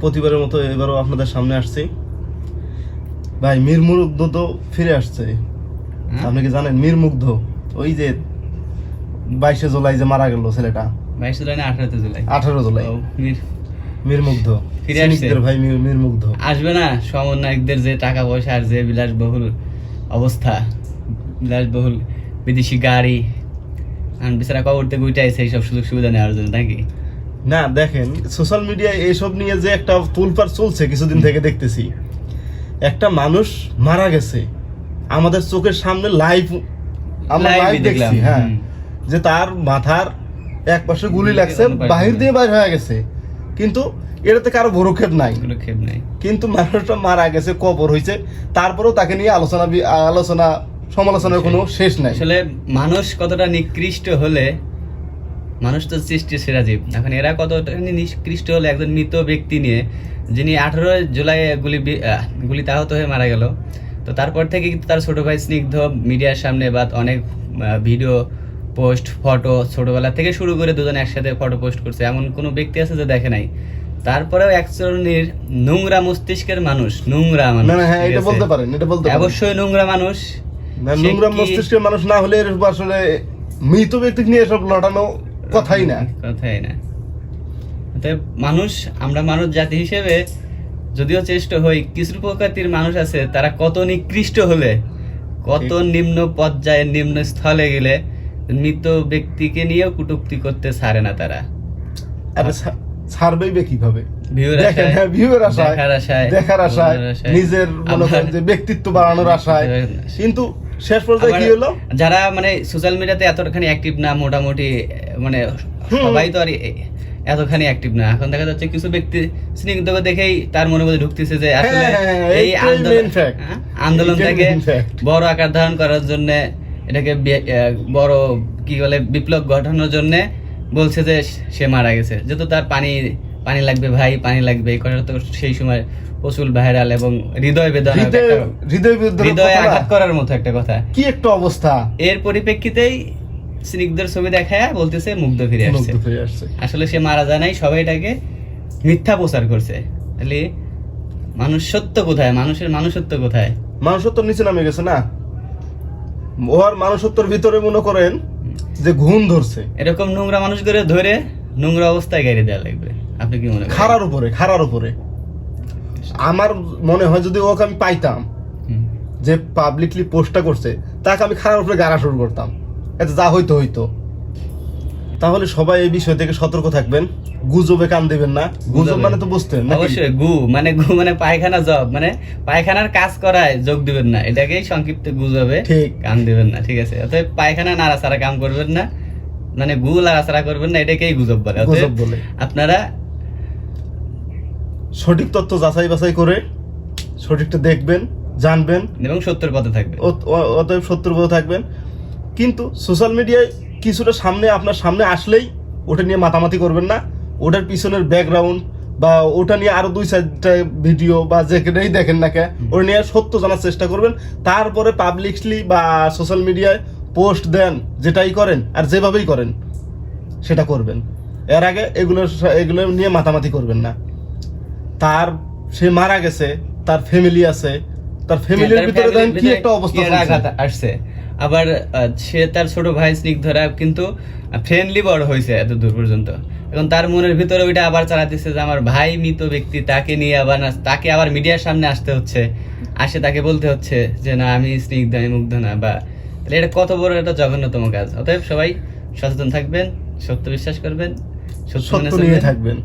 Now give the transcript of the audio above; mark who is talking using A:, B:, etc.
A: প্রতিবারের মতো এবারও আপনাদের সামনে আসছি। ভাই মীর মুগ্ধ তো ফিরে আসছে। আপনি কি জানেন মীর মুগ্ধ? ওই যে 22 জুলাই যে মারা গেল ছেলেটা।
B: 22 জুলাই না 18 জুলাই?
A: 18 জুলাই। মীর মুগ্ধ
B: ফিরে আসছে
A: ভাই। মীর মুগ্ধ
B: আসবে না? সমন্বয়কদের যে টাকা পয়সা আর যে বিলাসবহুল অবস্থা, বিলাসবহুল বিদেশি গাড়ি, বেচারা কবর থেকে উঠে আসে এইসব সুযোগ সুবিধা নেওয়ার জন্য নাকি?
A: না দেখেন, সোশ্যাল মিডিয়ায় এইসব নিয়ে যে একটা তুলপার চলছে কিছুদিন থেকে দেখতেছি। একটা মানুষ মারা গেছে আমাদের চোখের সামনে লাইভ, আমরা লাইভ দেখছি। হ্যাঁ, যে তার মাথার এক পাশে গুলি লাগছে, বাহির দিয়ে বাইর হয়ে গেছে, কিন্তু এটাতে কারো ভরক্ষেপ নাই। কিন্তু মানুষটা মারা গেছে, কবর হয়েছে, তারপরেও তাকে নিয়ে আলোচনা সমালোচনার কোনো শেষ নাই।
B: আসলে মানুষ কতটা নিকৃষ্ট হলে, মানুষ তো সৃষ্টির সেরা জীব, এখন এরা কতটা নিকৃষ্ট হলে একজন মৃত ব্যক্তি নিয়ে, যিনি 18 জুলাই গুলিতে আহত হয়ে মারা গেল, তো তারপর থেকে কিন্তু তার ছোট ভাই স্নিগ্ধ মিডিয়ার সামনে বা অনেক ভিডিও পোস্ট, ফটো, ছোটবেলা থেকে শুরু করে দুজন একসাথে ফটো পোস্ট করছে, এমন কোনো ব্যক্তি আছে যে দেখে নাই। তারপরেও এক শ্রেণীর নোংরা মস্তিষ্কের মানুষ, নোংরা মানুষ,
A: এটা বলতে পারেন, এটা বলতে পারেন,
B: অবশ্যই নোংরা মানুষ।
A: নোংরা মস্তিষ্কের মানুষ না হলে আসলে মৃত ব্যক্তি নিয়ে এসব লড়ানো কথাই না।
B: মানুষ, আমরা মানুষ জাতি হিসেবে যদিও চেষ্টা হই, কিছু প্রকৃতির মানুষ আছে তারা কত নিকৃষ্ট হলে, কত নিম্ন পর্যায়ের নিম্ন স্থলে গেলে মৃত ব্যক্তিকে নিয়েও কটূক্তি করতে ছাড়ে না তারা।
A: ছাড়বেই কিভাবে? দেখার আশায়, নিজের মনে করেন যে ব্যক্তিত্ব বাড়ানোর আশায়। কিন্তু শেষ পর্যায়ে কি হলো,
B: যারা মানে সোশ্যাল মিডিয়াতে এতখানি অ্যাক্টিভ না, মোটামুটি মানে সবাই তো আর এতখানি অ্যাক্টিভ না, এখন দেখা যাচ্ছে কিছু ব্যক্তি স্নিগ্ধকে দেখেই তার মনে মধ্যে ঢুকতেছে যে আসলে এই আন্দোলনটাকে বড় আকার ধারণ করার জন্য, এটাকে বড় কি বলে বিপ্লব ঘটানোর জন্য বলছে যে সে মারা গেছে, যেহেতু তার পানি লাগবে ভাই, পানি লাগবে, এই কথাটা তো সেই সময় প্রচুর ভাইরাল এবং হৃদয় আঘাত করার মতো একটা কথা।
A: কি একটা অবস্থা! এর
B: পরিপ্রেক্ষিতেই স্নিগ্ধের ছবি দেখায় বলতেছে মুগ্ধ ফিরে আসছে। আসলে সে মারা যায় নাই, সবাই এটাকে মিথ্যা প্রচার করছে। তাহলে মানুষ সত্য কোথায়? মানুষের মানুষত্ব কোথায়?
A: মানুষত্ব নিচে নামে গেছে না, ওর মানুষত্বর ভিতরে মনে করেন যে ঘুম ধরছে।
B: এরকম নোংরা মানুষ করে ধরে নোংরা অবস্থায় গাড়ি দেওয়া লাগবে। আপনি কি মনে করেন?
A: খারার উপরে আমার মনে হয় যদি ওকে আমি পাইতাম যে পাবলিকলি পোস্টটা করছে, তাকে আমি খারার উপরে গাড়া শুরু করতাম, এতে যা হইতো। তাহলে সবাই এই বিষয় থেকে সতর্ক থাকবেন, গুজবে কান দিবেন না। গুজব মানে তো বুঝতেন
B: অবশ্যই, গু মানে পায়খানা জব, মানে পায়খানার কাজ করায় যোগ দিবেন না, এটাকেই সংক্ষিপ্ত গুজবে কান দিবেন না, ঠিক আছে? অতএব পায়খানা নাড়াচাড়া কাম করবেন না, মানে গু নাড়াচাড়া করবেন না, এটাকেই গুজব বলে। আপনারা
A: সঠিক তথ্য যাচাই বাছাই করে সঠিকটা দেখবেন, জানবেন এবং
B: সত্যের পথে থাকবেন।
A: অতএব সত্যের পথে থাকবেন। কিন্তু সোশ্যাল মিডিয়ায় কিছুটা আপনার সামনে আসলেই ওটা নিয়ে মাতামাতি করবেন না। ওটার পিছনের ব্যাকগ্রাউন্ড বা ওটা নিয়ে আরো 2-4টা ভিডিও বা যেখানেই দেখেন না কেন, ওটা নিয়ে সত্য জানার চেষ্টা করবেন। তারপরে পাবলিকলি বা সোশ্যাল মিডিয়ায় পোস্ট দেন, যেটাই করেন আর যেভাবেই করেন সেটা করবেন। এর আগে এগুলো নিয়ে মাতামাতি করবেন না। সে মারা গেছে, তার ফ্যামিলি আছে, তার ফ্যামিলির ভিতরে দেখেন কি একটা অবস্থা
B: আসছে। আবার সে তার ছোট ভাই স্নিগ্ধরা কিন্তু ফ্রেন্ডলি বড় হয়েছে এত দূর পর্যন্ত, এখন তার মনের ভিতরে ওইটা আবার চালাতেছে যে আমার ভাই মৃত ব্যক্তি, তাকে নিয়ে তাকে আবার মিডিয়ার সামনে আসতে হচ্ছে, তাকে বলতে হচ্ছে যে না আমি স্নিগ্ধ, আমি মুগ্ধ না, বা এটা কত বড় একটা জঘন্যতম কাজ। অতএব সবাই সচেতন থাকবেন, সত্য বিশ্বাস করবেন, সত্য নিয়ে থাকবেন।